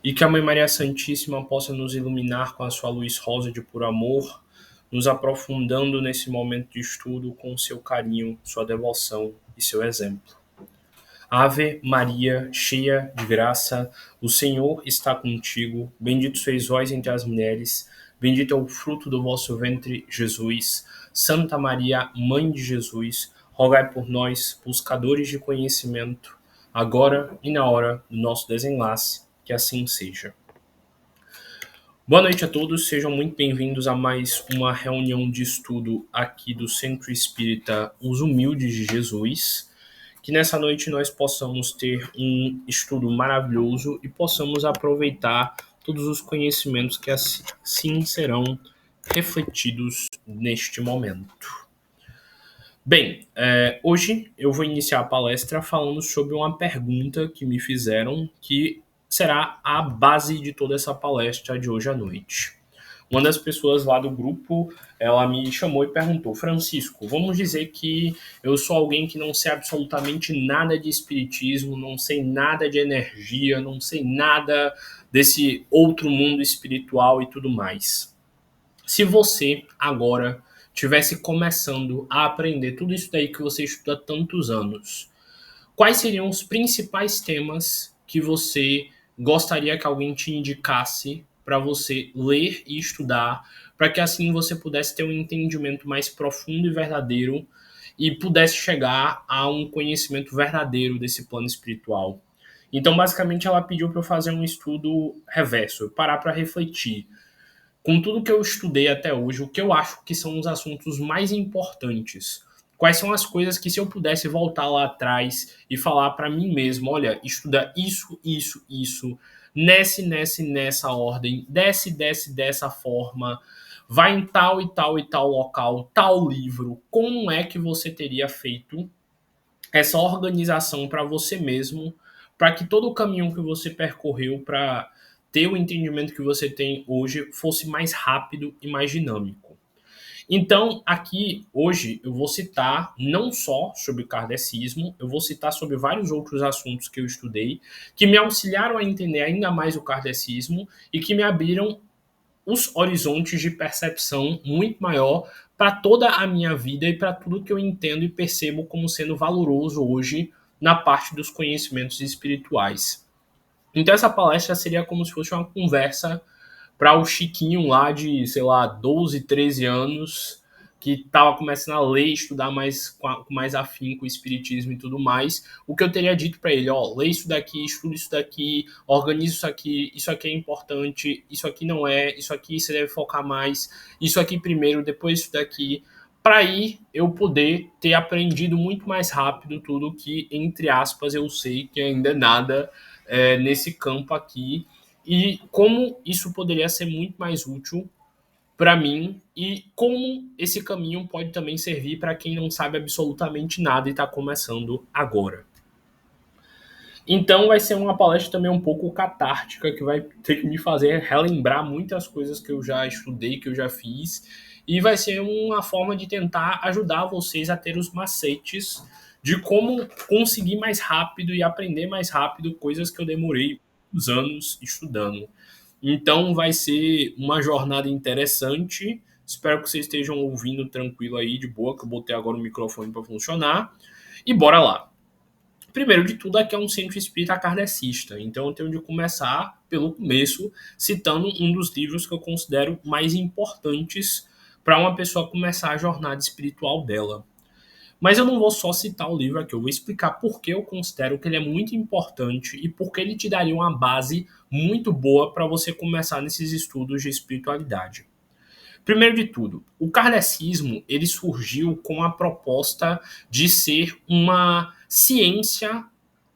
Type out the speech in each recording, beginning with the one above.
e que a Mãe Maria Santíssima possa nos iluminar com a sua luz rosa de puro amor, nos aprofundando nesse momento de estudo com seu carinho, sua devoção e seu exemplo. Ave Maria, cheia de graça, o Senhor está contigo. Bendito sois vós entre as mulheres, bendito é o fruto do vosso ventre, Jesus. Santa Maria, Mãe de Jesus, rogai por nós, buscadores de conhecimento, agora e na hora do nosso desenlace, que assim seja. Boa noite a todos, sejam muito bem-vindos a mais uma reunião de estudo aqui do Centro Espírita Os Humildes de Jesus. Que nessa noite nós possamos ter um estudo maravilhoso e possamos aproveitar todos os conhecimentos que assim serão refletidos neste momento. Bem, hoje eu vou iniciar a palestra falando sobre uma pergunta que me fizeram, que será a base de toda essa palestra de hoje à noite. Uma das pessoas lá do grupo, ela me chamou e perguntou: Francisco, vamos dizer que eu sou alguém que não sei absolutamente nada de espiritismo, não sei nada de energia, não sei nada desse outro mundo espiritual e tudo mais. Se você agora tivesse começando a aprender tudo isso daí que você estuda há tantos anos, quais seriam os principais temas que você gostaria que alguém te indicasse para você ler e estudar, para que assim você pudesse ter um entendimento mais profundo e verdadeiro e pudesse chegar a um conhecimento verdadeiro desse plano espiritual? Então, basicamente, ela pediu para eu fazer um estudo reverso, parar para refletir. Com tudo que eu estudei até hoje, o que eu acho que são os assuntos mais importantes? Quais são as coisas que, se eu pudesse voltar lá atrás e falar para mim mesmo, olha, estuda isso, nessa ordem, desce dessa forma, vai em tal e tal local, tal livro, como é que você teria feito essa organização para você mesmo, para que todo o caminho que você percorreu para ter o entendimento que você tem hoje fosse mais rápido e mais dinâmico? Então, aqui, hoje, eu vou citar não só sobre kardecismo, eu vou citar sobre vários outros assuntos que eu estudei, que me auxiliaram a entender ainda mais o kardecismo e que me abriram os horizontes de percepção muito maior para toda a minha vida e para tudo que eu entendo e percebo como sendo valoroso hoje na parte dos conhecimentos espirituais. Então essa palestra seria como se fosse uma conversa para o Chiquinho lá de, sei lá, 12, 13 anos, que estava começando a ler, estudar mais com mais afinco o espiritismo e tudo mais, o que eu teria dito para ele: ó, lê isso daqui, estuda isso daqui, organiza isso aqui é importante, isso aqui não é, isso aqui você deve focar mais, isso aqui primeiro, depois isso daqui, para aí eu poder ter aprendido muito mais rápido tudo que, entre aspas, eu sei que ainda é nada nesse campo aqui, e como isso poderia ser muito mais útil para mim e como esse caminho pode também servir para quem não sabe absolutamente nada e está começando agora. Então vai ser uma palestra também um pouco catártica, que vai ter que me fazer relembrar muitas coisas que eu já estudei, que eu já fiz, e vai ser uma forma de tentar ajudar vocês a ter os macetes de como conseguir mais rápido e aprender mais rápido coisas que eu demorei uns anos estudando. Então vai ser uma jornada interessante. Espero que vocês estejam ouvindo tranquilo aí, de boa, que eu botei agora o microfone para funcionar. E bora lá. Primeiro de tudo, aqui é um centro espírita kardecista, então eu tenho de começar pelo começo, citando um dos livros que eu considero mais importantes para uma pessoa começar a jornada espiritual dela. Mas eu não vou só citar o livro aqui, eu vou explicar por que eu considero que ele é muito importante e por que ele te daria uma base muito boa para você começar nesses estudos de espiritualidade. Primeiro de tudo, o kardecismo ele surgiu com a proposta de ser uma ciência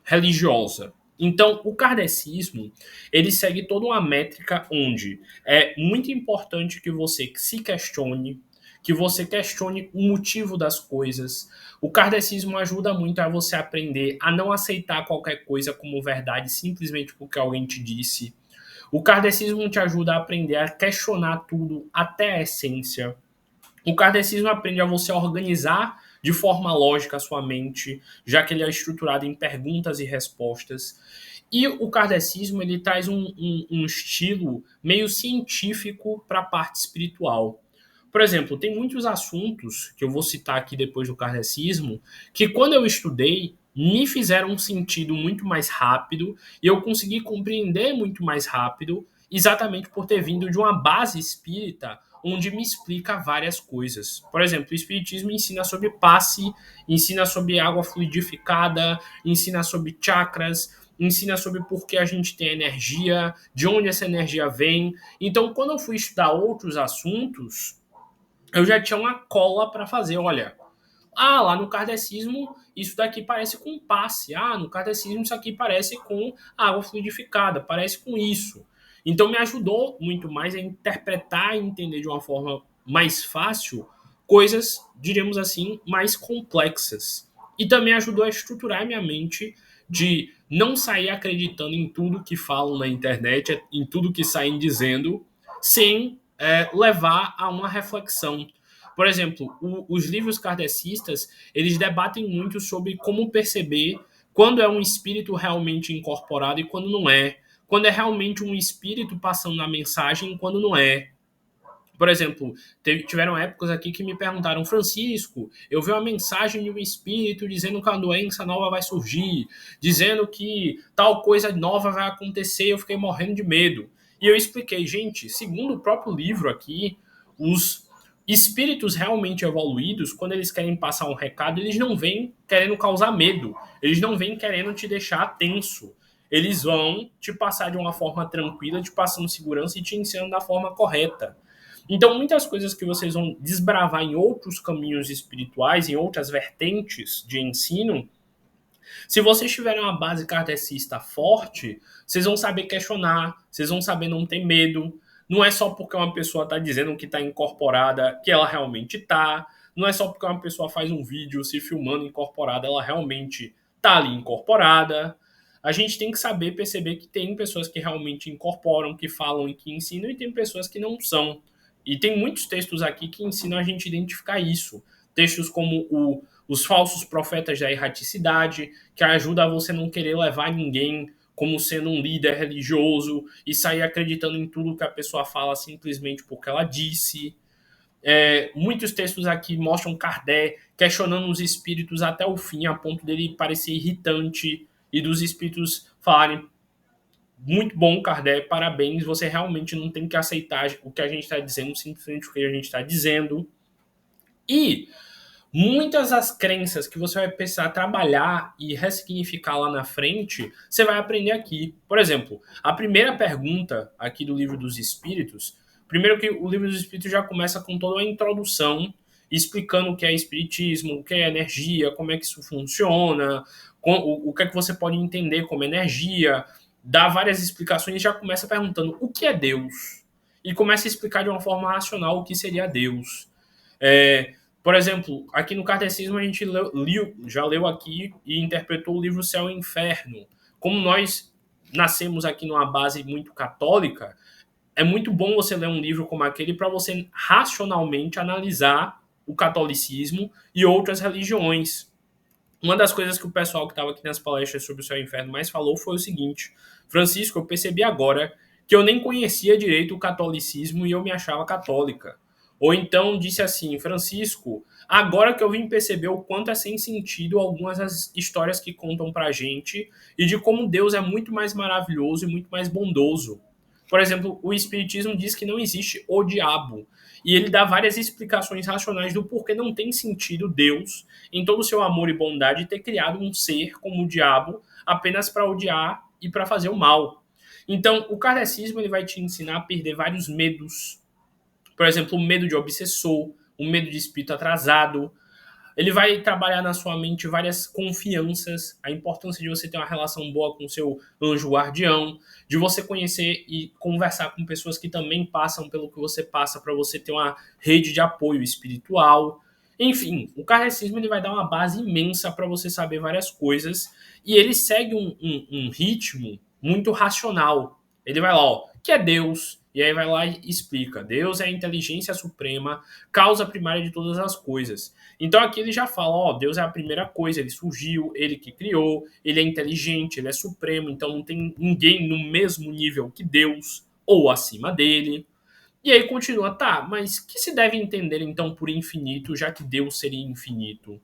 religiosa. Então, o kardecismo ele segue toda uma métrica onde é muito importante que você se questione, que você questione o motivo das coisas. O kardecismo ajuda muito a você aprender a não aceitar qualquer coisa como verdade simplesmente porque alguém te disse. O kardecismo te ajuda a aprender a questionar tudo até a essência. O kardecismo aprende a você organizar de forma lógica a sua mente, já que ele é estruturado em perguntas e respostas. E o kardecismo ele traz um estilo meio científico para a parte espiritual. Por exemplo, tem muitos assuntos que eu vou citar aqui depois do kardecismo que quando eu estudei me fizeram um sentido muito mais rápido e eu consegui compreender muito mais rápido, exatamente por ter vindo de uma base espírita onde me explica várias coisas. Por exemplo, o espiritismo ensina sobre passe, ensina sobre água fluidificada, ensina sobre chakras, ensina sobre por que a gente tem energia, de onde essa energia vem. Então, quando eu fui estudar outros assuntos, eu já tinha uma cola para fazer. Olha, lá no kardecismo isso daqui parece com passe. No kardecismo isso aqui parece com água fluidificada, parece com isso. Então me ajudou muito mais a interpretar e entender de uma forma mais fácil coisas, diríamos assim, mais complexas. E também ajudou a estruturar minha mente de não sair acreditando em tudo que falam na internet, em tudo que saem dizendo, sem levar a uma reflexão. Por exemplo, os livros kardecistas, eles debatem muito sobre como perceber quando é um espírito realmente incorporado e quando não é. Quando é realmente um espírito passando a mensagem e quando não é. Por exemplo, tiveram épocas aqui que me perguntaram, Francisco, eu vi uma mensagem de um espírito dizendo que uma doença nova vai surgir, dizendo que tal coisa nova vai acontecer, eu fiquei morrendo de medo. E eu expliquei, gente, segundo o próprio livro aqui, os espíritos realmente evoluídos, quando eles querem passar um recado, eles não vêm querendo causar medo, eles não vêm querendo te deixar tenso. Eles vão te passar de uma forma tranquila, te passando segurança e te ensinando da forma correta. Então, muitas coisas que vocês vão desbravar em outros caminhos espirituais, em outras vertentes de ensino, se vocês tiverem uma base kardecista forte, vocês vão saber questionar, vocês vão saber não ter medo. Não é só porque uma pessoa está dizendo que está incorporada que ela realmente está. Não é só porque uma pessoa faz um vídeo se filmando incorporada, ela realmente está ali incorporada. A gente tem que saber perceber que tem pessoas que realmente incorporam, que falam e que ensinam, e tem pessoas que não são. E tem muitos textos aqui que ensinam a gente a identificar isso. Textos como os falsos profetas da erraticidade, que ajuda a você não querer levar ninguém como sendo um líder religioso e sair acreditando em tudo que a pessoa fala simplesmente porque ela disse. Muitos textos aqui mostram Kardec questionando os espíritos até o fim, a ponto dele parecer irritante e dos espíritos falarem muito bom, Kardec, parabéns, você realmente não tem que aceitar o que a gente está dizendo, simplesmente o que a gente está dizendo. E muitas das crenças que você vai precisar trabalhar e ressignificar lá na frente, você vai aprender aqui. Por exemplo, a primeira pergunta aqui do Livro dos Espíritos, primeiro que o Livro dos Espíritos já começa com toda uma introdução, explicando o que é espiritismo, o que é energia, como é que isso funciona, o que é que você pode entender como energia, dá várias explicações e já começa perguntando o que é Deus. E começa a explicar de uma forma racional o que seria Deus. Por exemplo, aqui no Kardecismo a gente já leu aqui e interpretou o livro Céu e Inferno. Como nós nascemos aqui numa base muito católica, é muito bom você ler um livro como aquele para você racionalmente analisar o catolicismo e outras religiões. Uma das coisas que o pessoal que estava aqui nas palestras sobre o Céu e o Inferno mais falou foi o seguinte: Francisco, eu percebi agora que eu nem conhecia direito o catolicismo e eu me achava católica. Ou então disse assim, Francisco, agora que eu vim perceber o quanto é sem sentido algumas das histórias que contam pra gente e de como Deus é muito mais maravilhoso e muito mais bondoso. Por exemplo, o Espiritismo diz que não existe o diabo. E ele dá várias explicações racionais do porquê não tem sentido Deus, em todo o seu amor e bondade, ter criado um ser como o diabo apenas para odiar e para fazer o mal. Então, o kardecismo ele vai te ensinar a perder vários medos. Por exemplo, o medo de obsessor, o medo de espírito atrasado. Ele vai trabalhar na sua mente várias confianças, a importância de você ter uma relação boa com o seu anjo guardião, de você conhecer e conversar com pessoas que também passam pelo que você passa, para você ter uma rede de apoio espiritual. Enfim, o kardecismo ele vai dar uma base imensa para você saber várias coisas e ele segue um ritmo muito racional. Ele vai lá, que é Deus, E aí vai lá e explica: Deus é a inteligência suprema, causa primária de todas as coisas. Então aqui ele já fala: ó, Deus é a primeira coisa, ele surgiu, ele que criou, ele é inteligente, ele é supremo, então não tem ninguém no mesmo nível que Deus ou acima dele. E aí continua: tá, mas que se deve entender então por infinito, já que Deus seria infinito?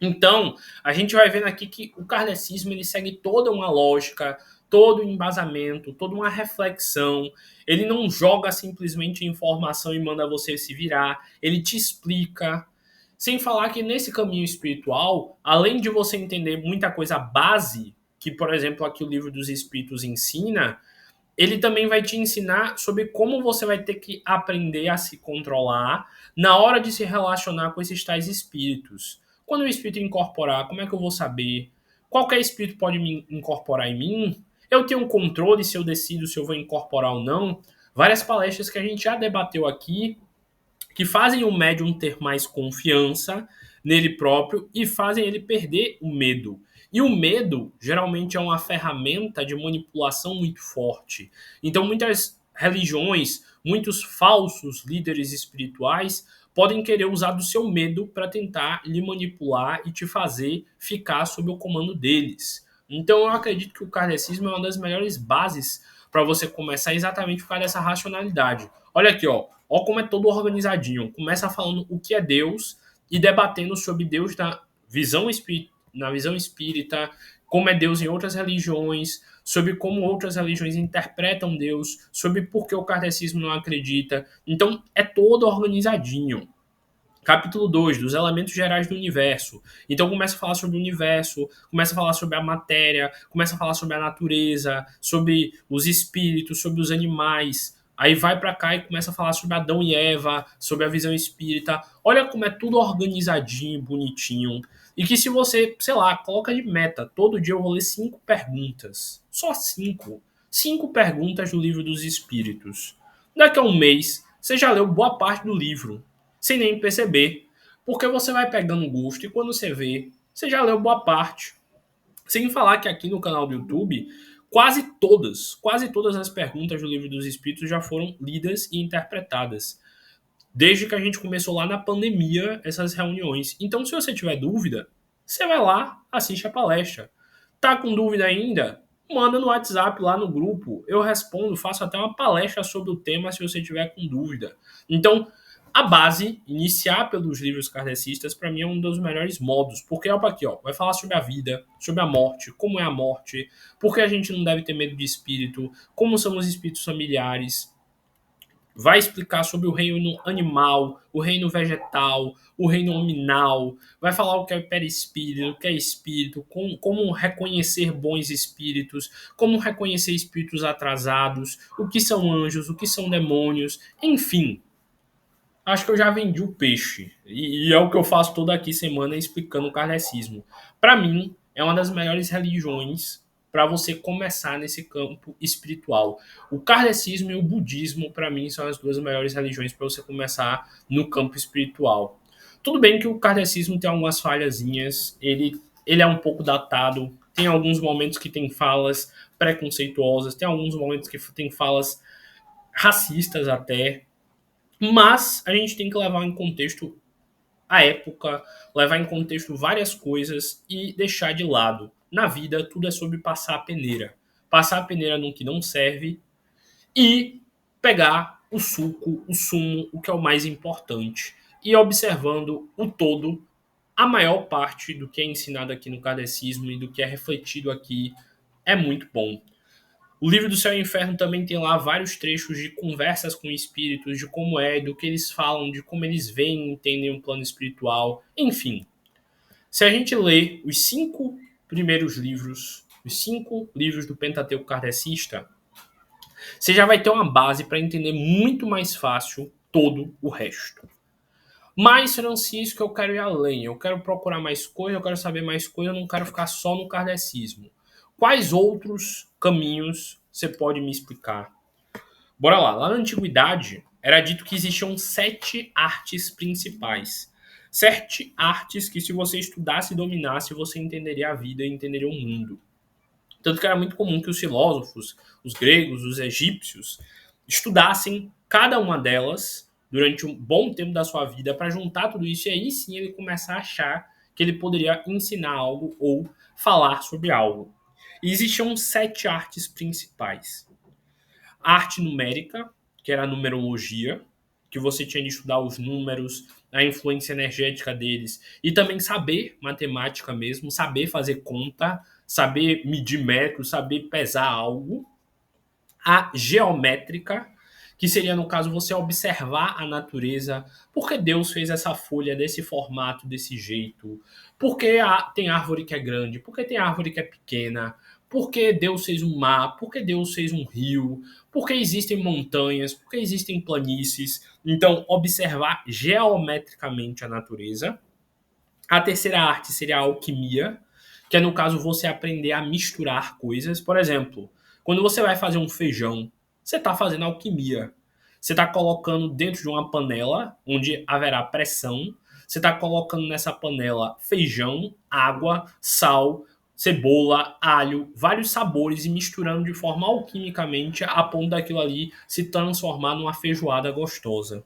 Então, a gente vai vendo aqui que o kardecismo ele segue toda uma lógica, todo um embasamento, toda uma reflexão. Ele não joga simplesmente informação e manda você se virar, ele te explica. Sem falar que nesse caminho espiritual, além de você entender muita coisa base, que, por exemplo, aqui o Livro dos Espíritos ensina, ele também vai te ensinar sobre como você vai ter que aprender a se controlar na hora de se relacionar com esses tais espíritos. Quando o espírito incorporar, como é que eu vou saber? Qualquer espírito pode me incorporar em mim? Eu tenho um controle se eu decido se eu vou incorporar ou não? Várias palestras que a gente já debateu aqui que fazem o médium ter mais confiança nele próprio e fazem ele perder o medo. E o medo geralmente é uma ferramenta de manipulação muito forte. Então, muitas religiões, muitos falsos líderes espirituais podem querer usar do seu medo para tentar lhe manipular e te fazer ficar sob o comando deles. Então, eu acredito que o kardecismo é uma das melhores bases para você começar exatamente por causa dessa racionalidade. Olha aqui, ó. Ó como é todo organizadinho. Começa falando o que é Deus e debatendo sobre Deus na visão espírita, como é Deus em outras religiões, sobre como outras religiões interpretam Deus, sobre por que o kardecismo não acredita. Então, é todo organizadinho. Capítulo 2 dos elementos gerais do universo. Então começa a falar sobre o universo, começa a falar sobre a matéria, começa a falar sobre a natureza, sobre os espíritos, sobre os animais. Aí vai para cá e começa a falar sobre Adão e Eva, sobre a visão espírita. Olha como é tudo organizadinho, bonitinho. E que se você, sei lá, coloca de meta, todo dia eu vou ler 5 perguntas. Só 5. 5 perguntas do livro dos espíritos. Daqui a um mês, você já leu boa parte do livro sem nem perceber, porque você vai pegando gosto e quando você vê, você já leu boa parte. Sem falar que aqui no canal do YouTube, quase todas as perguntas do Livro dos Espíritos já foram lidas e interpretadas. Desde que a gente começou lá na pandemia, essas reuniões. Então, se você tiver dúvida, você vai lá, assiste a palestra. Tá com dúvida ainda? Manda no WhatsApp lá no grupo. Eu respondo, faço até uma palestra sobre o tema se você tiver com dúvida. Então, a base, iniciar pelos livros kardecistas, para mim é um dos melhores modos. Porque, olha aqui, ó, vai falar sobre a vida, sobre a morte, como é a morte, por que a gente não deve ter medo de espírito, como são os espíritos familiares, vai explicar sobre o reino animal, o reino vegetal, o reino nominal, vai falar o que é perispírito, o que é espírito, como reconhecer bons espíritos, como reconhecer espíritos atrasados, o que são anjos, o que são demônios, enfim. Acho que eu já vendi o peixe. E é o que eu faço toda aqui semana explicando o kardecismo. Para mim, é uma das melhores religiões para você começar nesse campo espiritual. O kardecismo e o budismo, para mim, são as duas melhores religiões para você começar no campo espiritual. Tudo bem que o kardecismo tem algumas falhazinhas, ele é um pouco datado, tem alguns momentos que tem falas preconceituosas, tem alguns momentos que tem falas racistas até, mas a gente tem que levar em contexto a época, levar em contexto várias coisas e deixar de lado. Na vida, tudo é sobre passar a peneira. Passar a peneira no que não serve e pegar o suco, o sumo, o que é o mais importante. E observando o todo, a maior parte do que é ensinado aqui no kardecismo e do que é refletido aqui é muito bom. O livro do Céu e Inferno também tem lá vários trechos de conversas com espíritos, de como é, do que eles falam, de como eles veem e entendem o plano espiritual. Enfim, se a gente lê os 5 primeiros livros, os 5 livros do Pentateuco kardecista, você já vai ter uma base para entender muito mais fácil todo o resto. Mas, Francisco, eu quero ir além, eu quero procurar mais coisa, eu quero saber mais coisa, eu não quero ficar só no kardecismo. Quais outros caminhos você pode me explicar? Bora lá. Lá na antiguidade, era dito que existiam 7 artes principais. 7 artes que, se você estudasse e dominasse, você entenderia a vida e entenderia o mundo. Tanto que era muito comum que os filósofos, os gregos, os egípcios, estudassem cada uma delas durante um bom tempo da sua vida para juntar tudo isso e aí sim ele começar a achar que ele poderia ensinar algo ou falar sobre algo. E existiam 7 artes principais. A arte numérica, que era a numerologia, que você tinha de estudar os números, a influência energética deles, e também saber matemática mesmo, saber fazer conta, saber medir metros, saber pesar algo. A geométrica, que seria, no caso, você observar a natureza, por que Deus fez essa folha desse formato, desse jeito, por que tem árvore que é grande, por que tem árvore que é pequena, por que Deus fez um mar, por que Deus fez um rio, por que existem montanhas, por que existem planícies. Então, observar geometricamente a natureza. A terceira arte seria a alquimia, que é no caso você aprender a misturar coisas. Por exemplo, quando você vai fazer um feijão, você está fazendo alquimia. Você está colocando dentro de uma panela onde haverá pressão. Você está colocando nessa panela feijão, água, sal, cebola, alho, vários sabores e misturando de forma alquimicamente a ponto daquilo ali se transformar numa feijoada gostosa.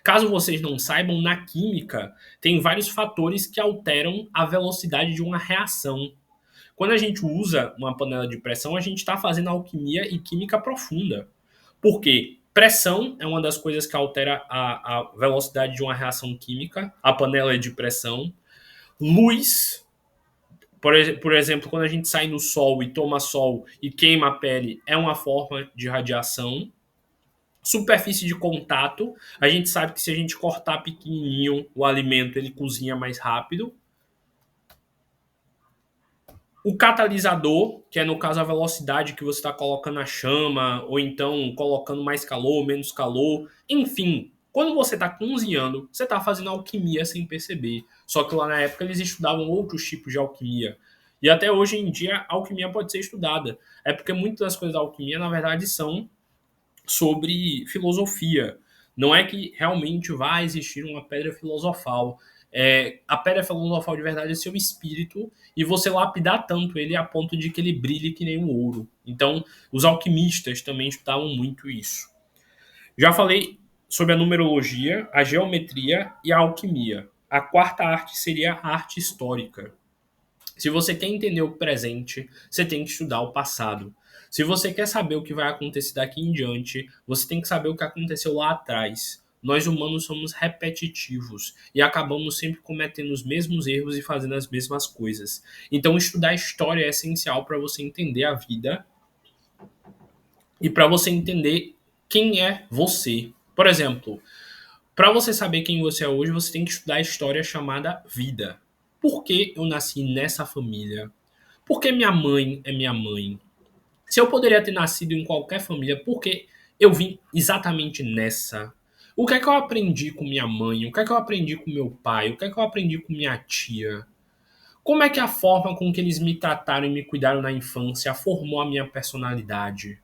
Caso vocês não saibam, na química tem vários fatores que alteram a velocidade de uma reação. Quando a gente usa uma panela de pressão, a gente está fazendo alquimia e química profunda. Por quê? Pressão é uma das coisas que altera a velocidade de uma reação química. A panela é de pressão. Luz, por exemplo, quando a gente sai no sol e toma sol e queima a pele, é uma forma de radiação. Superfície de contato, a gente sabe que se a gente cortar pequenininho o alimento, ele cozinha mais rápido. O catalisador, que é no caso a velocidade que você está colocando a chama, ou então colocando mais calor, menos calor. Enfim, quando você está cozinhando, você está fazendo alquimia sem perceber. Só que lá na época eles estudavam outros tipos de alquimia. E até hoje em dia a alquimia pode ser estudada. É porque muitas das coisas da alquimia, na verdade, são sobre filosofia. Não é que realmente vai existir uma pedra filosofal. A pedra filosofal de verdade é seu espírito e você lapidar tanto ele a ponto de que ele brilhe que nem um ouro. Então, os alquimistas também estudavam muito isso. Já falei sobre a numerologia, a geometria e a alquimia. A quarta arte seria a arte histórica. Se você quer entender o presente, você tem que estudar o passado. Se você quer saber o que vai acontecer daqui em diante, você tem que saber o que aconteceu lá atrás. Nós humanos somos repetitivos e acabamos sempre cometendo os mesmos erros e fazendo as mesmas coisas. Então, estudar história é essencial para você entender a vida e para você entender quem é você. Por exemplo, para você saber quem você é hoje, você tem que estudar a história chamada vida. Por que eu nasci nessa família? Por que minha mãe é minha mãe? Se eu poderia ter nascido em qualquer família, por que eu vim exatamente nessa? O que é que eu aprendi com minha mãe? O que é que eu aprendi com meu pai? O que é que eu aprendi com minha tia? Como é que a forma com que eles me trataram e me cuidaram na infância formou a minha personalidade?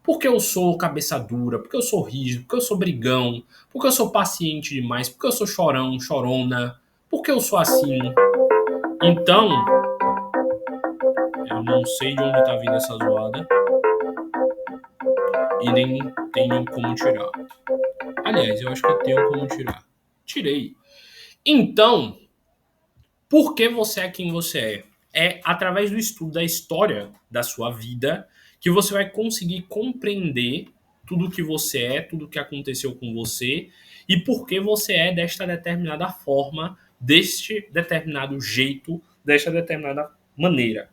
Por que eu sou cabeça dura? Por que eu sou rígido? Por que eu sou brigão? Por que eu sou paciente demais? Por que eu sou chorão, chorona? Por que eu sou assim? Então, eu não sei de onde tá vindo essa zoada e nem tenho como tirar. Aliás, eu acho que tenho como tirar. Tirei. Então, por que você é quem você é? É através do estudo da história da sua vida que você vai conseguir compreender tudo que você é, tudo que aconteceu com você e por que você é desta determinada forma, deste determinado jeito, desta determinada maneira.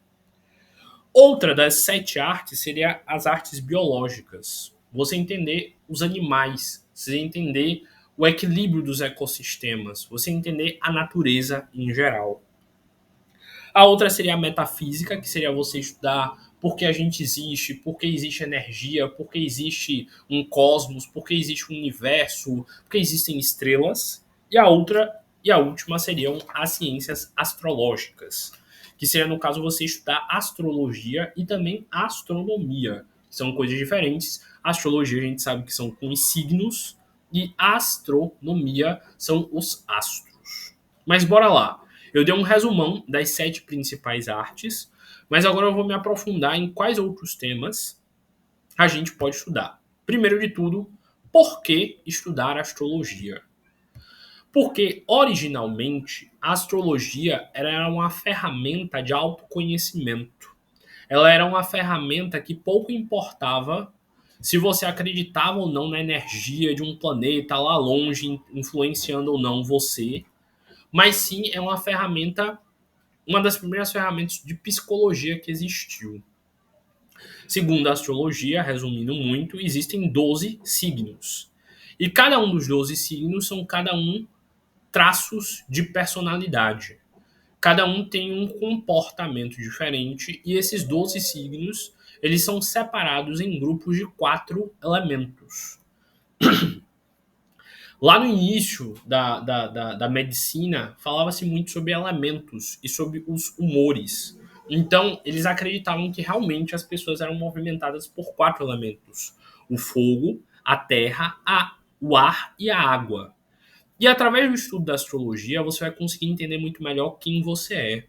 Outra das 7 artes seria as artes biológicas. Você entender os animais, você entender o equilíbrio dos ecossistemas, você entender a natureza em geral. A outra seria a metafísica, que seria você estudar por que a gente existe, por que existe energia, por que existe um cosmos, por que existe um universo, por que existem estrelas. E a outra e a última seriam as ciências astrológicas, que seria, no caso, você estudar astrologia e também astronomia. São coisas diferentes. Astrologia a gente sabe que são com os signos e astronomia são os astros. Mas bora lá. Eu dei um resumão das 7 principais artes, mas agora eu vou me aprofundar em quais outros temas a gente pode estudar. Primeiro de tudo, por que estudar astrologia? Porque, originalmente, a astrologia era uma ferramenta de autoconhecimento. Ela era uma ferramenta que pouco importava se você acreditava ou não na energia de um planeta lá longe, influenciando ou não você, mas sim é uma ferramenta, uma das primeiras ferramentas de psicologia que existiu. Segundo a astrologia, resumindo muito, existem 12 signos. E cada um dos 12 signos são cada um traços de personalidade. Cada um tem um comportamento diferente e esses 12 signos, eles são separados em grupos de 4 elementos. Lá no início da medicina, falava-se muito sobre elementos e sobre os humores. Então, eles acreditavam que realmente as pessoas eram movimentadas por 4 elementos: o fogo, a terra, o ar e a água. E através do estudo da astrologia, você vai conseguir entender muito melhor quem você é.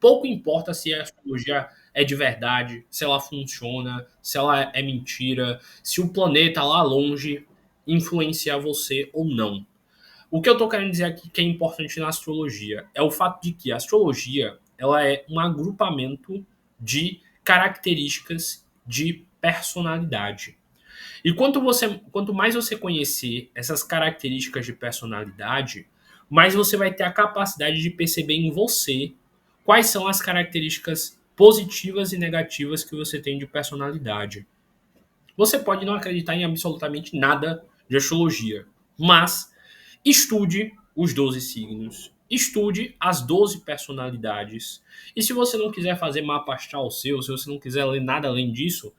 Pouco importa se a astrologia é de verdade, se ela funciona, se ela é mentira, se o planeta lá longe influencia você ou não. O que eu estou querendo dizer aqui que é importante na astrologia é o fato de que a astrologia ela é um agrupamento de características de personalidade. E quanto mais você conhecer essas características de personalidade, mais você vai ter a capacidade de perceber em você quais são as características positivas e negativas que você tem de personalidade. Você pode não acreditar em absolutamente nada de astrologia, mas estude os 12 signos, estude as 12 personalidades. E se você não quiser fazer mapa astral seu, se você não quiser ler nada além disso,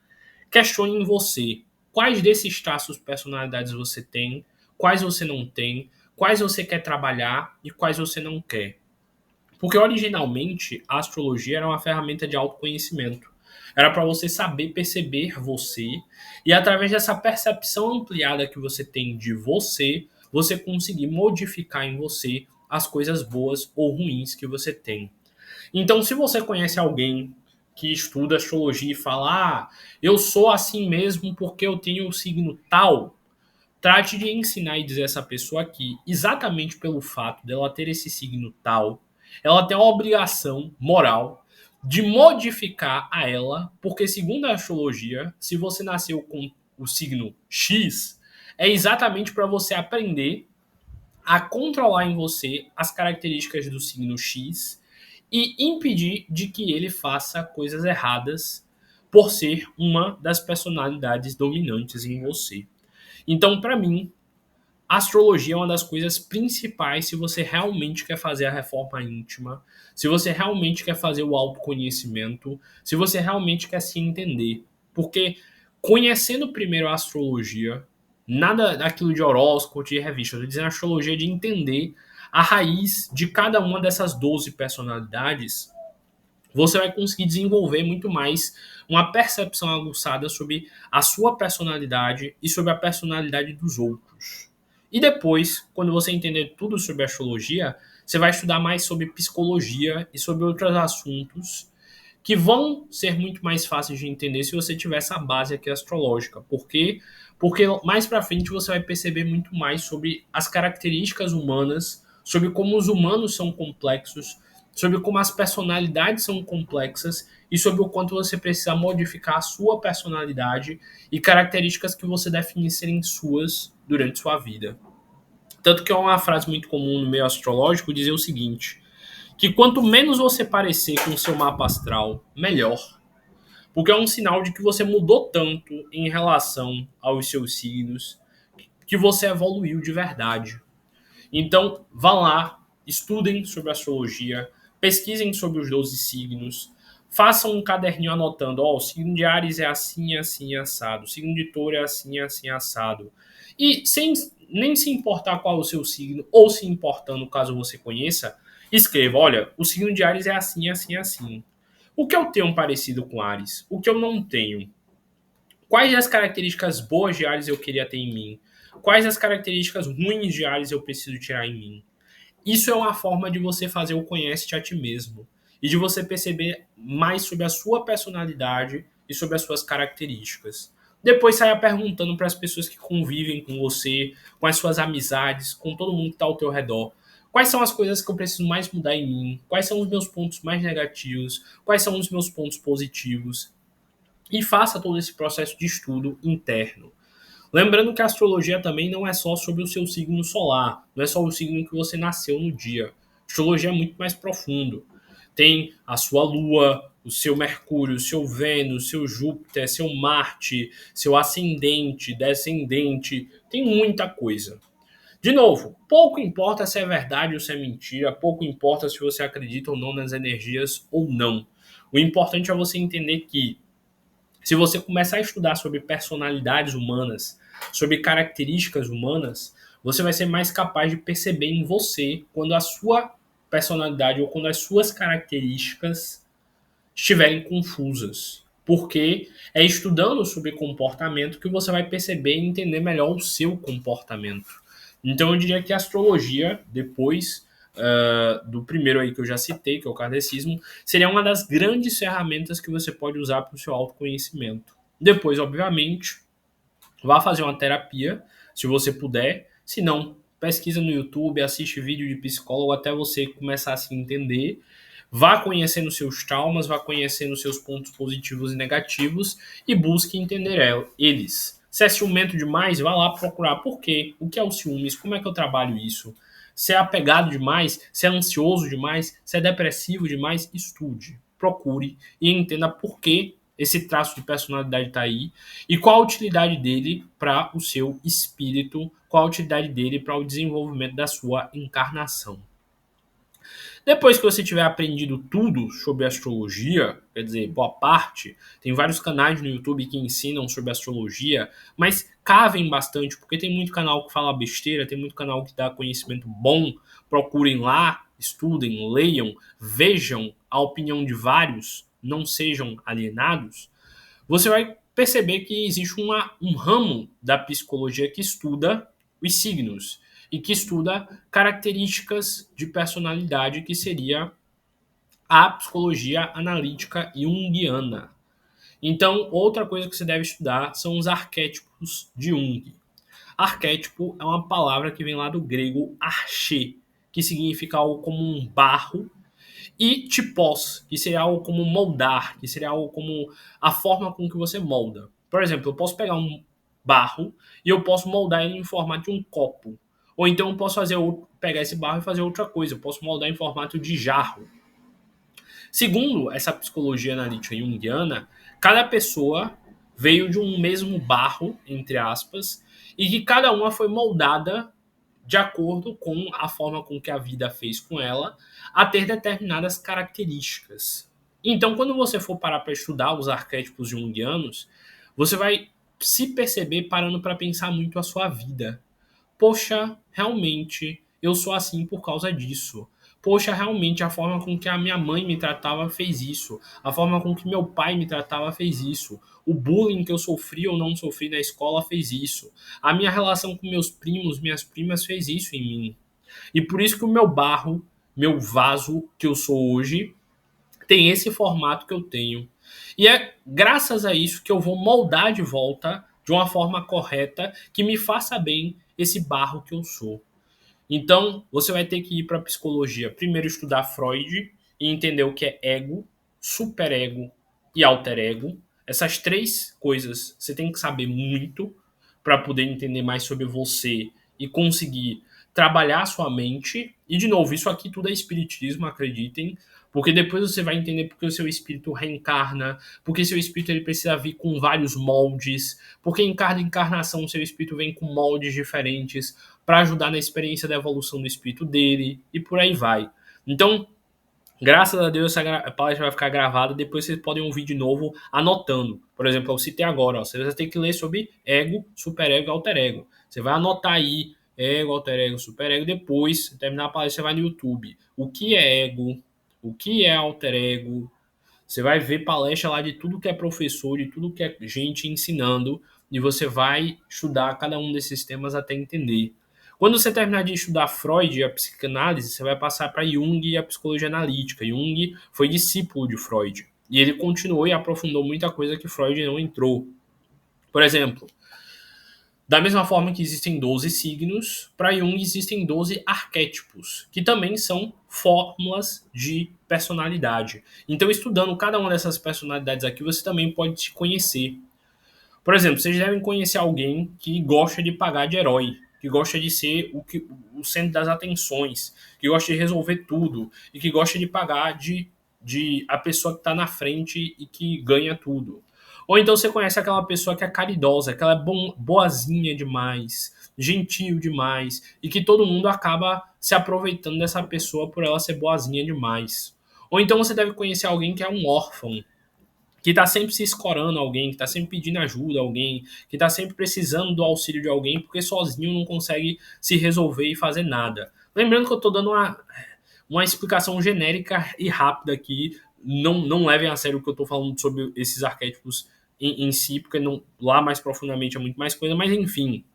questione em você quais desses traços personalidades você tem, quais você não tem, quais você quer trabalhar e quais você não quer. Porque originalmente a astrologia era uma ferramenta de autoconhecimento. Era para você saber perceber você e através dessa percepção ampliada que você tem de você, você conseguir modificar em você as coisas boas ou ruins que você tem. Então, se você conhece alguém que estuda astrologia e fala, eu sou assim mesmo porque eu tenho o signo tal, trate de ensinar e dizer a essa pessoa que, exatamente pelo fato dela ter esse signo tal, ela tem a obrigação moral de modificar a ela, porque segundo a astrologia, se você nasceu com o signo X, é exatamente para você aprender a controlar em você as características do signo X e impedir de que ele faça coisas erradas por ser uma das personalidades dominantes em você. Então, para mim, a astrologia é uma das coisas principais se você realmente quer fazer a reforma íntima, se você realmente quer fazer o autoconhecimento, se você realmente quer se entender. Porque conhecendo primeiro a astrologia, nada daquilo de horóscopo, de revista, eu estou dizendo a astrologia de entender a raiz de cada uma dessas 12 personalidades, você vai conseguir desenvolver muito mais uma percepção aguçada sobre a sua personalidade e sobre a personalidade dos outros. E depois, quando você entender tudo sobre astrologia, você vai estudar mais sobre psicologia e sobre outros assuntos que vão ser muito mais fáceis de entender se você tiver essa base aqui astrológica. Por quê? Porque mais para frente você vai perceber muito mais sobre as características humanas, sobre como os humanos são complexos, sobre como as personalidades são complexas e sobre o quanto você precisa modificar a sua personalidade e características que você define serem suas durante sua vida. Tanto que é uma frase muito comum no meio astrológico dizer o seguinte, que quanto menos você parecer com o seu mapa astral, melhor. Porque é um sinal de que você mudou tanto em relação aos seus signos que você evoluiu de verdade. Então, vá lá, estudem sobre astrologia, pesquisem sobre os 12 signos, façam um caderninho anotando, o signo de Áries é assim, assim, assado, o signo de Touro é assim, assim, assado. E sem nem se importar qual é o seu signo, ou se importando caso você conheça, escreva, olha, o signo de Áries é assim, assim, assim. O que eu tenho parecido com Áries? O que eu não tenho? Quais as características boas de Ares eu queria ter em mim? Quais as características ruins de Ares eu preciso tirar em mim? Isso é uma forma de você fazer o conhece-te a ti mesmo e de você perceber mais sobre a sua personalidade e sobre as suas características. Depois saia perguntando para as pessoas que convivem com você, com as suas amizades, com todo mundo que está ao teu redor. Quais são as coisas que eu preciso mais mudar em mim? Quais são os meus pontos mais negativos? Quais são os meus pontos positivos? E faça todo esse processo de estudo interno. Lembrando que a astrologia também não é só sobre o seu signo solar, não é só o signo que você nasceu no dia. A astrologia é muito mais profundo. Tem a sua Lua, o seu Mercúrio, o seu Vênus, o seu Júpiter, seu Marte, seu ascendente, descendente, tem muita coisa. De novo, pouco importa se é verdade ou se é mentira, pouco importa se você acredita ou não nas energias ou não. O importante é você entender que se você começar a estudar sobre personalidades humanas, sobre características humanas, você vai ser mais capaz de perceber em você quando a sua personalidade ou quando as suas características estiverem confusas. Porque é estudando sobre comportamento que você vai perceber e entender melhor o seu comportamento. Então eu diria que a astrologia, depois do primeiro aí que eu já citei, que é o kardecismo, seria uma das grandes ferramentas que você pode usar para o seu autoconhecimento. Depois, obviamente, vá fazer uma terapia, se você puder. Se não, pesquisa no YouTube, assiste vídeo de psicólogo até você começar a se entender. Vá conhecendo seus traumas, vá conhecendo seus pontos positivos e negativos e busque entender eles. Se é ciumento demais, vá lá procurar por quê, o que é o ciúmes, como é que eu trabalho isso. Se é apegado demais, se é ansioso demais, se é depressivo demais, estude, procure e entenda por que esse traço de personalidade está aí e qual a utilidade dele para o seu espírito, qual a utilidade dele para o desenvolvimento da sua encarnação. Depois que você tiver aprendido tudo sobre astrologia, quer dizer, boa parte, tem vários canais no YouTube que ensinam sobre astrologia, mas cavem bastante, porque tem muito canal que fala besteira, tem muito canal que dá conhecimento bom. Procurem lá, estudem, leiam, vejam a opinião de vários, não sejam alienados. Você vai perceber que existe um ramo da psicologia que estuda os signos e que estuda características de personalidade, que seria a psicologia analítica junguiana. Então, outra coisa que você deve estudar são os arquétipos de Jung. Arquétipo é uma palavra que vem lá do grego archê, que significa algo como um barro, e tipos, que seria algo como moldar, que seria algo como a forma com que você molda. Por exemplo, eu posso pegar um barro e eu posso moldar ele em formato de um copo. Ou então eu posso pegar esse barro e fazer outra coisa. Eu posso moldar em formato de jarro. Segundo essa psicologia analítica junguiana, cada pessoa veio de um mesmo barro, entre aspas, e que cada uma foi moldada de acordo com a forma com que a vida fez com ela, a ter determinadas características. Então, quando você for parar para estudar os arquétipos junguianos, você vai se perceber parando para pensar muito a sua vida. Poxa, realmente eu sou assim por causa disso. Poxa, realmente a forma com que a minha mãe me tratava fez isso. A forma com que meu pai me tratava fez isso. O bullying que eu sofri ou não sofri na escola fez isso. A minha relação com meus primos, minhas primas fez isso em mim. E por isso que o meu barro, meu vaso que eu sou hoje, tem esse formato que eu tenho. E é graças a isso que eu vou moldar de volta de uma forma correta que me faça bem esse barro que eu sou. Então, você vai ter que ir para a psicologia. Primeiro, estudar Freud e entender o que é ego, superego e alter ego. Essas três coisas você tem que saber muito para poder entender mais sobre você e conseguir trabalhar a sua mente. E, de novo, isso aqui tudo é espiritismo, acreditem. Porque depois você vai entender porque o seu espírito reencarna, porque seu espírito ele precisa vir com vários moldes, porque em cada encarnação o seu espírito vem com moldes diferentes para ajudar na experiência da evolução do espírito dele e por aí vai. Então, graças a Deus essa palestra vai ficar gravada, depois vocês podem ouvir de novo anotando. Por exemplo, eu citei agora, ó, você vai ter que ler sobre ego, superego e alter ego. Você vai anotar aí ego, alter ego, superego, depois, terminar a palestra, você vai no YouTube. O que é ego? O que é alter ego? Você vai ver palestra lá de tudo que é professor, de tudo que é gente ensinando, e você vai estudar cada um desses temas até entender. Quando você terminar de estudar Freud e a psicanálise, você vai passar para Jung e a psicologia analítica. Jung foi discípulo de Freud. E ele continuou e aprofundou muita coisa que Freud não entrou. Por exemplo, da mesma forma que existem 12 signos, para Jung existem 12 arquétipos, que também são fórmulas de personalidade. Então, estudando cada uma dessas personalidades aqui, você também pode se conhecer. Por exemplo, vocês devem conhecer alguém que gosta de pagar de herói, que gosta de ser o centro das atenções, que gosta de resolver tudo e que gosta de pagar de a pessoa que está na frente e que ganha tudo. Ou então você conhece aquela pessoa que é caridosa, que ela é boazinha demais, gentil demais e que todo mundo acaba se aproveitando dessa pessoa por ela ser boazinha demais. Ou então você deve conhecer alguém que é um órfão, que está sempre se escorando alguém, que está sempre pedindo ajuda a alguém, que está sempre precisando do auxílio de alguém, porque sozinho não consegue se resolver e fazer nada. Lembrando que eu estou dando uma explicação genérica e rápida aqui, não levem a sério o que eu estou falando sobre esses arquétipos em si, porque não, lá mais profundamente é muito mais coisa, mas enfim.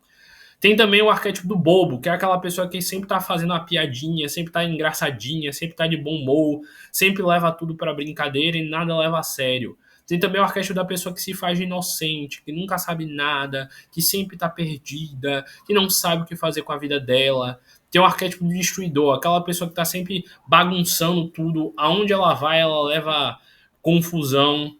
Tem também o arquétipo do bobo, que é aquela pessoa que sempre tá fazendo uma piadinha, sempre tá engraçadinha, sempre tá de bom humor, sempre leva tudo pra brincadeira e nada leva a sério. Tem também o arquétipo da pessoa que se faz de inocente, que nunca sabe nada, que sempre tá perdida, que não sabe o que fazer com a vida dela. Tem o arquétipo do destruidor, aquela pessoa que tá sempre bagunçando tudo, aonde ela vai, ela leva confusão.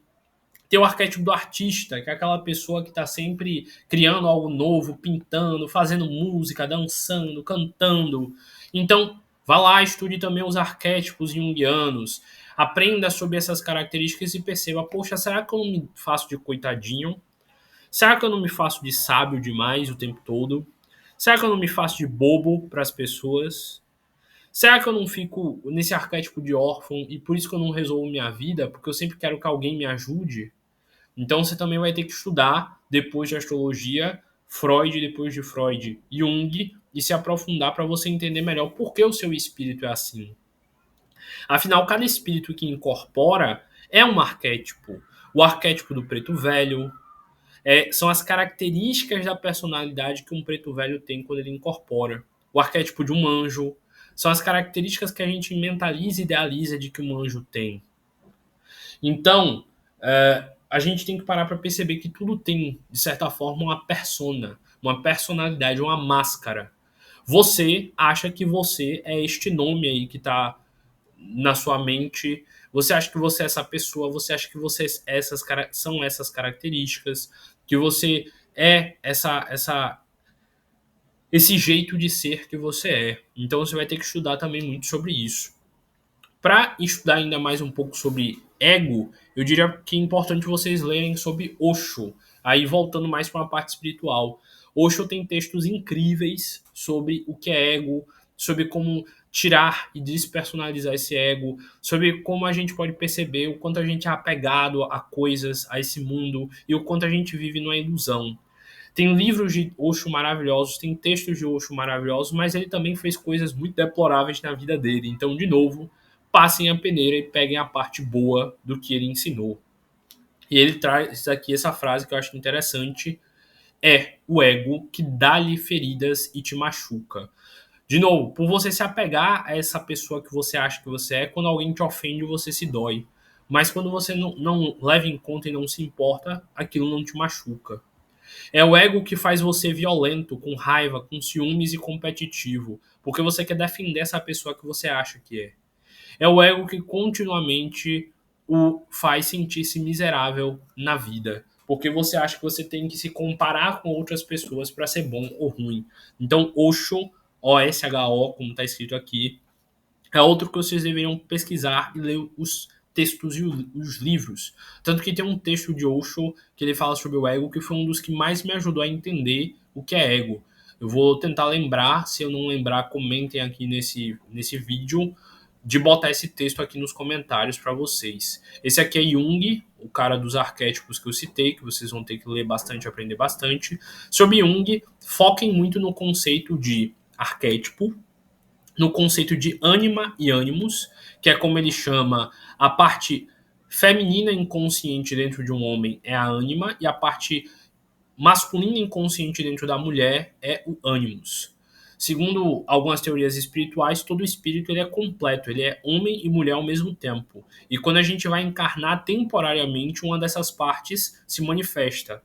Tem o arquétipo do artista, que é aquela pessoa que está sempre criando algo novo, pintando, fazendo música, dançando, cantando. Então, vá lá, estude também os arquétipos junguianos, aprenda sobre essas características e perceba, poxa, será que eu não me faço de coitadinho? Será que eu não me faço de sábio demais o tempo todo? Será que eu não me faço de bobo para as pessoas? Será que eu não fico nesse arquétipo de órfão e por isso que eu não resolvo minha vida? Porque eu sempre quero que alguém me ajude? Então você também vai ter que estudar, depois de astrologia, Freud, depois de Freud, Jung, e se aprofundar para você entender melhor por que o seu espírito é assim. Afinal, cada espírito que incorpora é um arquétipo. O arquétipo do preto velho são as características da personalidade que um preto velho tem quando ele incorpora. O arquétipo de um anjo são as características que a gente mentaliza e idealiza de que um anjo tem. Então, a gente tem que parar para perceber que tudo tem, de certa forma, uma persona, uma personalidade, uma máscara. Você acha que você é este nome aí que está na sua mente, você acha que você é essa pessoa, você acha que você são essas características, que você é esse jeito de ser que você é. Então você vai ter que estudar também muito sobre isso. Para estudar ainda mais um pouco sobre ego, eu diria que é importante vocês lerem sobre Osho. Aí voltando mais para uma parte espiritual. Osho tem textos incríveis sobre o que é ego, sobre como tirar e despersonalizar esse ego, sobre como a gente pode perceber o quanto a gente é apegado a coisas, a esse mundo, e o quanto a gente vive numa ilusão. Tem livros de Osho maravilhosos, tem textos de Osho maravilhosos, mas ele também fez coisas muito deploráveis na vida dele. Então, de novo, passem a peneira e peguem a parte boa do que ele ensinou. E ele traz aqui essa frase que eu acho interessante: é o ego que dá-lhe feridas e te machuca. De novo, por você se apegar a essa pessoa que você acha que você é, quando alguém te ofende, você se dói. Mas quando você não leva em conta e não se importa, aquilo não te machuca. É o ego que faz você violento, com raiva, com ciúmes e competitivo, porque você quer defender essa pessoa que você acha que é. É o ego que continuamente o faz sentir-se miserável na vida, porque você acha que você tem que se comparar com outras pessoas para ser bom ou ruim. Então, Osho, O-S-H-O, como está escrito aqui, é outro que vocês deveriam pesquisar e ler os textos e os livros. Tanto que tem um texto de Osho que ele fala sobre o ego, que foi um dos que mais me ajudou a entender o que é ego. Eu vou tentar lembrar, se eu não lembrar, comentem aqui nesse vídeo, de botar esse texto aqui nos comentários para vocês. Esse aqui é Jung, o cara dos arquétipos que eu citei, que vocês vão ter que ler bastante, aprender bastante. Sobre Jung, foquem muito no conceito de arquétipo, no conceito de ânima e ânimos, que é como ele chama a parte feminina inconsciente dentro de um homem é a ânima, e a parte masculina inconsciente dentro da mulher é o ânimos. Segundo algumas teorias espirituais, todo espírito ele é completo, ele é homem e mulher ao mesmo tempo. E quando a gente vai encarnar temporariamente, uma dessas partes se manifesta.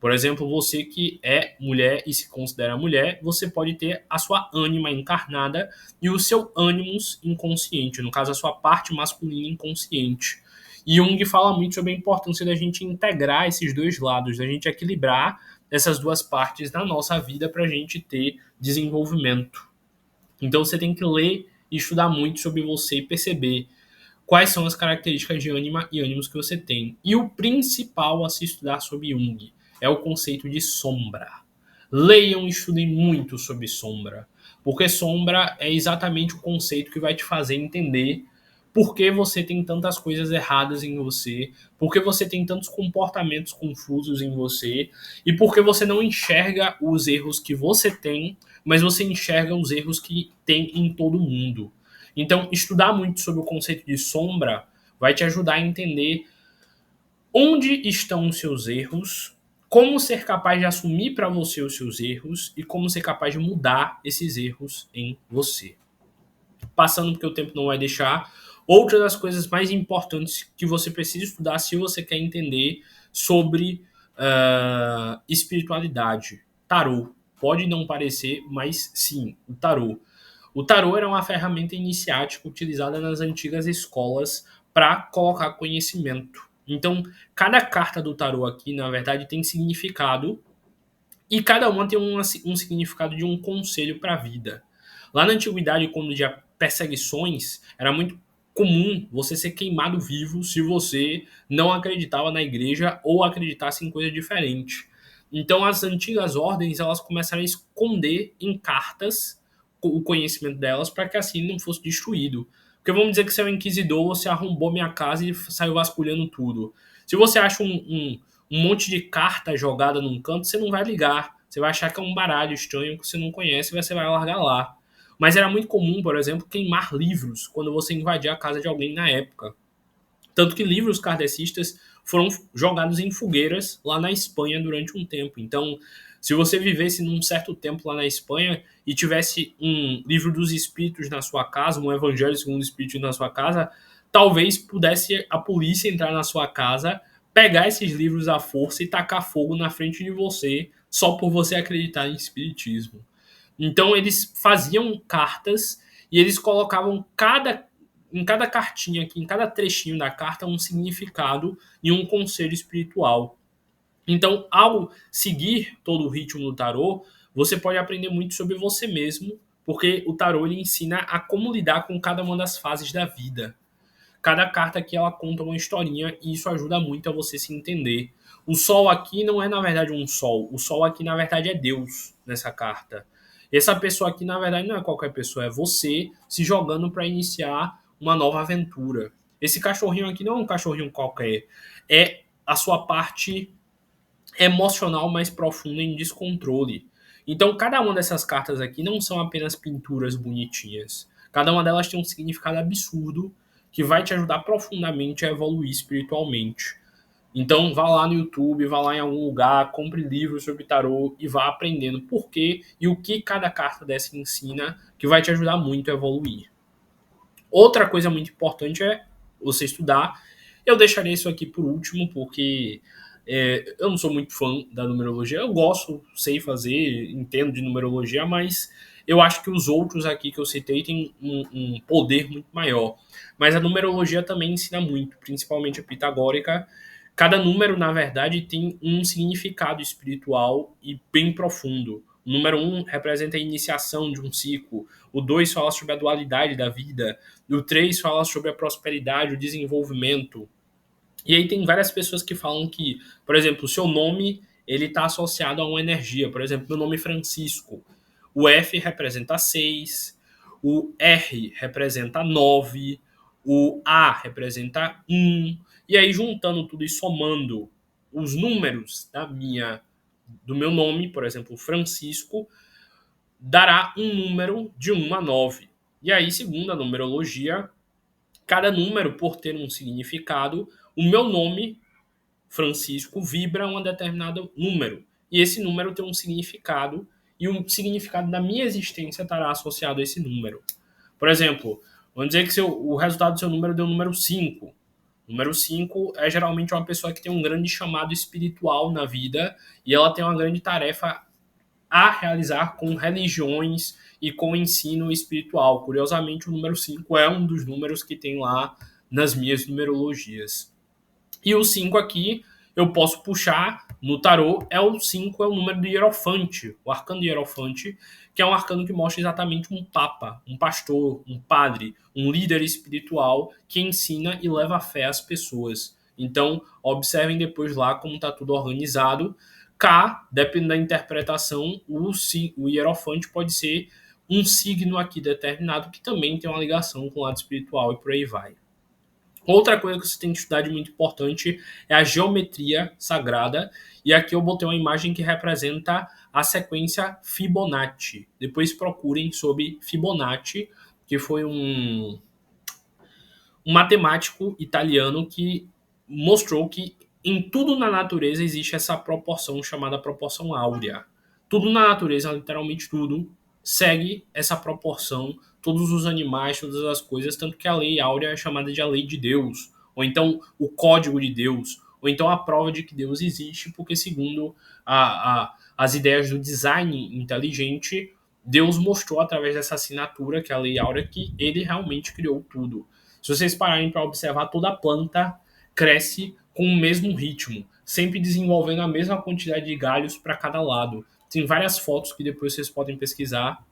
Por exemplo, você que é mulher e se considera mulher, você pode ter a sua ânima encarnada e o seu ânimos inconsciente, no caso, a sua parte masculina inconsciente. E Jung fala muito sobre a importância da gente integrar esses dois lados, da gente equilibrar essas duas partes na nossa vida para a gente ter desenvolvimento. Então você tem que ler e estudar muito sobre você e perceber quais são as características de ânima e ânimos que você tem. E o principal a se estudar sobre Jung é o conceito de sombra. Leiam e estudem muito sobre sombra, porque sombra é exatamente o conceito que vai te fazer entender por que você tem tantas coisas erradas em você, por que você tem tantos comportamentos confusos em você e por que você não enxerga os erros que você tem, mas você enxerga os erros que tem em todo mundo. Então, estudar muito sobre o conceito de sombra vai te ajudar a entender onde estão os seus erros, como ser capaz de assumir para você os seus erros e como ser capaz de mudar esses erros em você. Passando porque o tempo não vai deixar, outra das coisas mais importantes que você precisa estudar se você quer entender sobre espiritualidade. Tarô. Pode não parecer, mas sim, o tarô. O tarô era uma ferramenta iniciática utilizada nas antigas escolas para colocar conhecimento. Então, cada carta do tarô aqui, na verdade, tem significado e cada uma tem um significado de um conselho para a vida. Lá na antiguidade, quando tinha perseguições, era muito comum você ser queimado vivo se você não acreditava na igreja ou acreditasse em coisa diferente. Então, as antigas ordens elas começaram a esconder em cartas o conhecimento delas para que assim não fosse destruído. Porque vamos dizer que você é um inquisidor, você arrombou minha casa e saiu vasculhando tudo. Se você acha um monte de carta jogada num canto, você não vai ligar. Você vai achar que é um baralho estranho que você não conhece e você vai largar lá. Mas era muito comum, por exemplo, queimar livros quando você invadia a casa de alguém na época. Tanto que livros kardecistas foram jogados em fogueiras lá na Espanha durante um tempo. Então, se você vivesse num certo tempo lá na Espanha e tivesse um livro dos espíritos na sua casa, um evangelho segundo o espírito na sua casa, talvez pudesse a polícia entrar na sua casa, pegar esses livros à força e tacar fogo na frente de você, só por você acreditar em espiritismo. Então eles faziam cartas e eles colocavam em cada cartinha aqui, em cada trechinho da carta, um significado e um conselho espiritual. Então, ao seguir todo o ritmo do tarô, você pode aprender muito sobre você mesmo, porque o tarô ele ensina a como lidar com cada uma das fases da vida. Cada carta aqui ela conta uma historinha e isso ajuda muito a você se entender. O sol aqui não é na verdade um sol, o sol aqui na verdade é Deus nessa carta. Essa pessoa aqui na verdade não é qualquer pessoa, é você se jogando para iniciar uma nova aventura. Esse cachorrinho aqui não é um cachorrinho qualquer, é a sua parte emocional mais profunda em descontrole. Então, cada uma dessas cartas aqui não são apenas pinturas bonitinhas. Cada uma delas tem um significado absurdo que vai te ajudar profundamente a evoluir espiritualmente. Então, vá lá no YouTube, vá lá em algum lugar, compre livros sobre tarô e vá aprendendo por quê e o que cada carta dessa ensina, que vai te ajudar muito a evoluir. Outra coisa muito importante é você estudar. Eu deixaria isso aqui por último, porque eu não sou muito fã da numerologia. Eu gosto, sei fazer, entendo de numerologia, mas eu acho que os outros aqui que eu citei têm um poder muito maior. Mas a numerologia também ensina muito, principalmente a pitagórica. Cada número, na verdade, tem um significado espiritual e bem profundo. O número 1 representa a iniciação de um ciclo, o 2 fala sobre a dualidade da vida, o 3 fala sobre a prosperidade, o desenvolvimento. E aí tem várias pessoas que falam que, por exemplo, o seu nome ele está associado a uma energia. Por exemplo, meu nome é Francisco. O F representa 6, o R representa 9, o A representa 1. E aí, juntando tudo e somando os números do meu nome, por exemplo, Francisco, dará um número de 1 a 9. E aí, segundo a numerologia, cada número, por ter um significado, o meu nome, Francisco, vibra um determinado número. E esse número tem um significado, e o significado da minha existência estará associado a esse número. Por exemplo, vamos dizer que o resultado do seu número deu o número 5. Número 5 é geralmente uma pessoa que tem um grande chamado espiritual na vida e ela tem uma grande tarefa a realizar com religiões e com ensino espiritual. Curiosamente, o número 5 é um dos números que tem lá nas minhas numerologias. E o 5 aqui eu posso puxar no tarô, o 5 é o número do Hierofante, o arcano do Hierofante, que é um arcano que mostra exatamente um papa, um pastor, um padre, um líder espiritual que ensina e leva a fé às pessoas. Então, observem depois lá como está tudo organizado. K, dependendo da interpretação, o Hierofante pode ser um signo aqui determinado que também tem uma ligação com o lado espiritual e por aí vai. Outra coisa que você tem que estudar de muito importante é a geometria sagrada. E aqui eu botei uma imagem que representa a sequência Fibonacci. Depois procurem sobre Fibonacci, que foi um matemático italiano que mostrou que em tudo na natureza existe essa proporção chamada proporção áurea. Tudo na natureza, literalmente tudo, segue essa proporção, todos os animais, todas as coisas, tanto que a lei áurea é chamada de a lei de Deus, ou então o código de Deus, ou então a prova de que Deus existe, porque segundo as ideias do design inteligente, Deus mostrou através dessa assinatura, que é a lei áurea, que ele realmente criou tudo. Se vocês pararem para observar, toda a planta cresce com o mesmo ritmo, sempre desenvolvendo a mesma quantidade de galhos para cada lado. Tem várias fotos que depois vocês podem pesquisar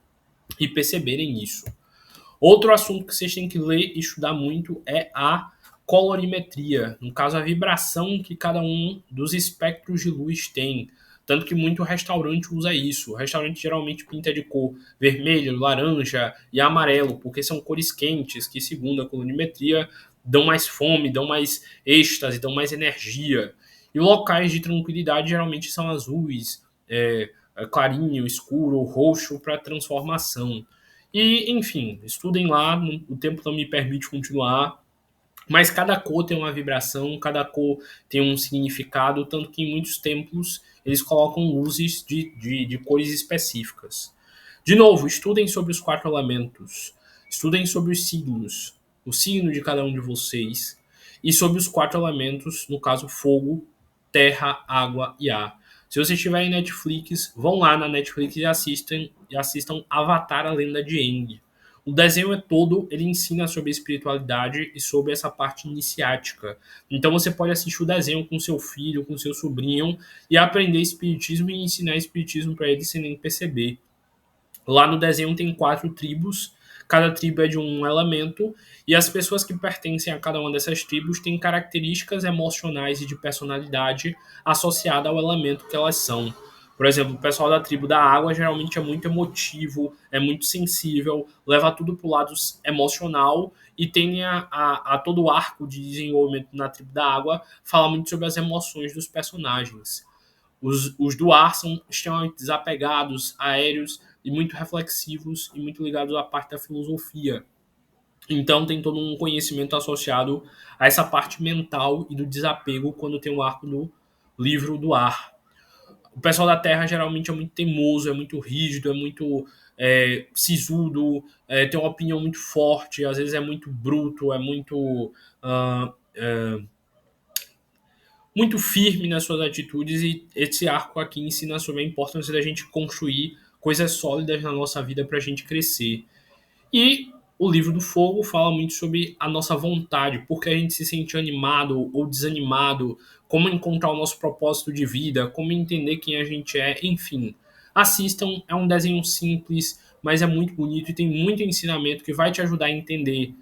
e perceberem isso. Outro assunto que vocês têm que ler e estudar muito é a colorimetria, no caso a vibração que cada um dos espectros de luz tem. Tanto que muito restaurante usa isso. O restaurante geralmente pinta de cor vermelho, laranja e amarelo, porque são cores quentes que, segundo a colorimetria, dão mais fome, dão mais êxtase, dão mais energia. E locais de tranquilidade geralmente são azuis, clarinho, escuro ou roxo para transformação. E, enfim, estudem lá, o tempo não me permite continuar, mas cada cor tem uma vibração, cada cor tem um significado, tanto que em muitos templos eles colocam luzes de cores específicas. De novo, estudem sobre os 4 elementos, estudem sobre os signos, o signo de cada um de vocês, e sobre os 4 elementos, no caso fogo, terra, água e ar. Se vocês estiverem em Netflix, vão lá na Netflix e assistam Avatar, a Lenda de Aang. O desenho é todo, ele ensina sobre espiritualidade e sobre essa parte iniciática. Então você pode assistir o desenho com seu filho, com seu sobrinho e aprender espiritismo e ensinar espiritismo para eles sem nem perceber. Lá no desenho tem 4 tribos, cada tribo é de um elemento, e as pessoas que pertencem a cada uma dessas tribos têm características emocionais e de personalidade associada ao elemento que elas são. Por exemplo, o pessoal da tribo da água geralmente é muito emotivo, é muito sensível, leva tudo para o lado emocional e tem a todo o arco de desenvolvimento na tribo da água, fala muito sobre as emoções dos personagens. Os do ar são extremamente desapegados, aéreos e muito reflexivos e muito ligados à parte da filosofia. Então tem todo um conhecimento associado a essa parte mental e do desapego quando tem o arco do livro do ar. O pessoal da Terra geralmente é muito teimoso, é muito rígido, é muito sisudo, tem uma opinião muito forte, às vezes é muito bruto, é muito muito firme nas suas atitudes, e esse arco aqui ensina sobre a importância da gente construir coisas sólidas na nossa vida para a gente crescer. E o livro do fogo fala muito sobre a nossa vontade, porque a gente se sente animado ou desanimado, como encontrar o nosso propósito de vida, como entender quem a gente é, enfim. Assistam, é um desenho simples, mas é muito bonito e tem muito ensinamento que vai te ajudar a entender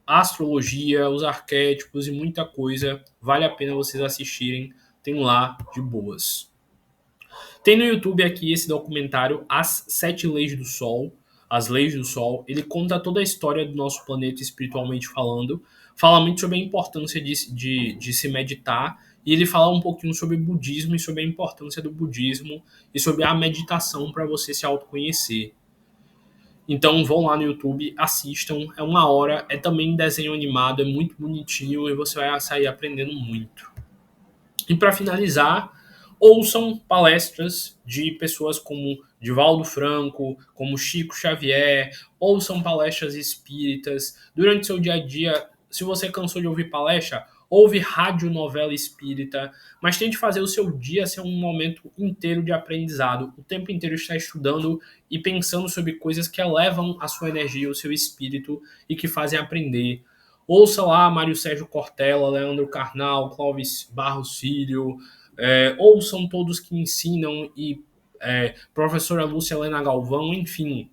a astrologia, os arquétipos e muita coisa. Vale a pena vocês assistirem, tem lá de boas. Tem no YouTube aqui esse documentário As 7 Leis do Sol, As Leis do Sol. Ele conta toda a história do nosso planeta espiritualmente falando, fala muito sobre a importância de se meditar, e ele fala um pouquinho sobre budismo e sobre a importância do budismo e sobre a meditação para você se autoconhecer. Então vão lá no YouTube, assistam, é 1 hora, é também desenho animado, é muito bonitinho e você vai sair aprendendo muito. E para finalizar, ouçam palestras de pessoas como Divaldo Franco, como Chico Xavier, ouçam palestras espíritas. Durante seu dia a dia, se você cansou de ouvir palestra, ouve radionovela espírita, mas tente fazer o seu dia ser um momento inteiro de aprendizado, o tempo inteiro estar estudando e pensando sobre coisas que elevam a sua energia, o seu espírito e que fazem aprender. Ouça lá Mário Sérgio Cortella, Leandro Carnal, Clóvis Barros Filho, ouçam todos que ensinam e professora Lúcia Helena Galvão, enfim,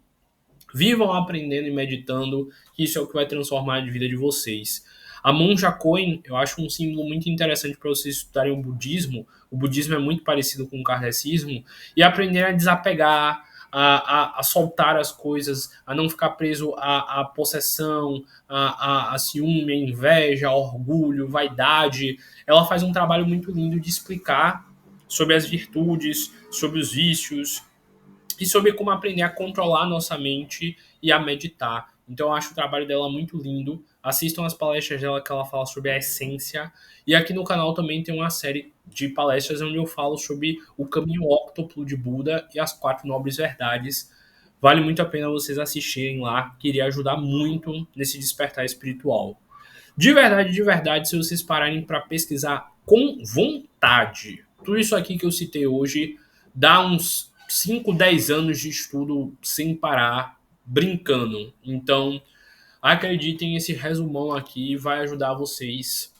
vivam aprendendo e meditando, que isso é o que vai transformar a vida de vocês. A monja Coen, eu acho um símbolo muito interessante para vocês estudarem o budismo. O budismo é muito parecido com o kardecismo, e aprender a desapegar, a soltar as coisas, a não ficar preso à possessão, a ciúme, a inveja, a orgulho, vaidade. Ela faz um trabalho muito lindo de explicar sobre as virtudes, sobre os vícios, e sobre como aprender a controlar a nossa mente e a meditar. Então eu acho o trabalho dela muito lindo. Assistam as palestras dela que ela fala sobre a essência. E aqui no canal também tem uma série de palestras onde eu falo sobre o caminho óctuplo de Buda e as 4 nobres verdades. Vale muito a pena vocês assistirem lá, que iria ajudar muito nesse despertar espiritual. De verdade, se vocês pararem para pesquisar com vontade, tudo isso aqui que eu citei hoje dá uns 5, 10 anos de estudo sem parar, brincando. Então, acreditem, esse resumão aqui vai ajudar vocês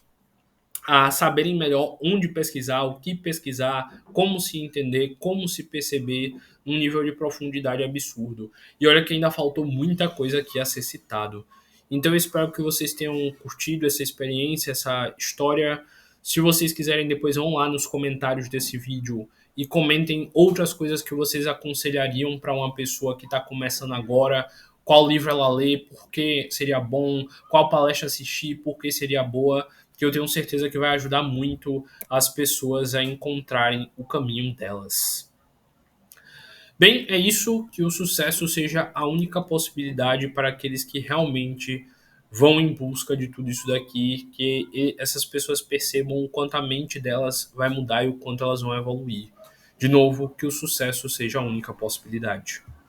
a saberem melhor onde pesquisar, o que pesquisar, como se entender, como se perceber num nível de profundidade absurdo. E olha que ainda faltou muita coisa aqui a ser citado. Então eu espero que vocês tenham curtido essa experiência, essa história. Se vocês quiserem, depois vão lá nos comentários desse vídeo e comentem outras coisas que vocês aconselhariam para uma pessoa que está começando agora. Qual livro ela lê, por que seria bom, qual palestra assistir, por que seria boa, que eu tenho certeza que vai ajudar muito as pessoas a encontrarem o caminho delas. Bem, é isso, que o sucesso seja a única possibilidade para aqueles que realmente vão em busca de tudo isso daqui, que essas pessoas percebam o quanto a mente delas vai mudar e o quanto elas vão evoluir. De novo, que o sucesso seja a única possibilidade.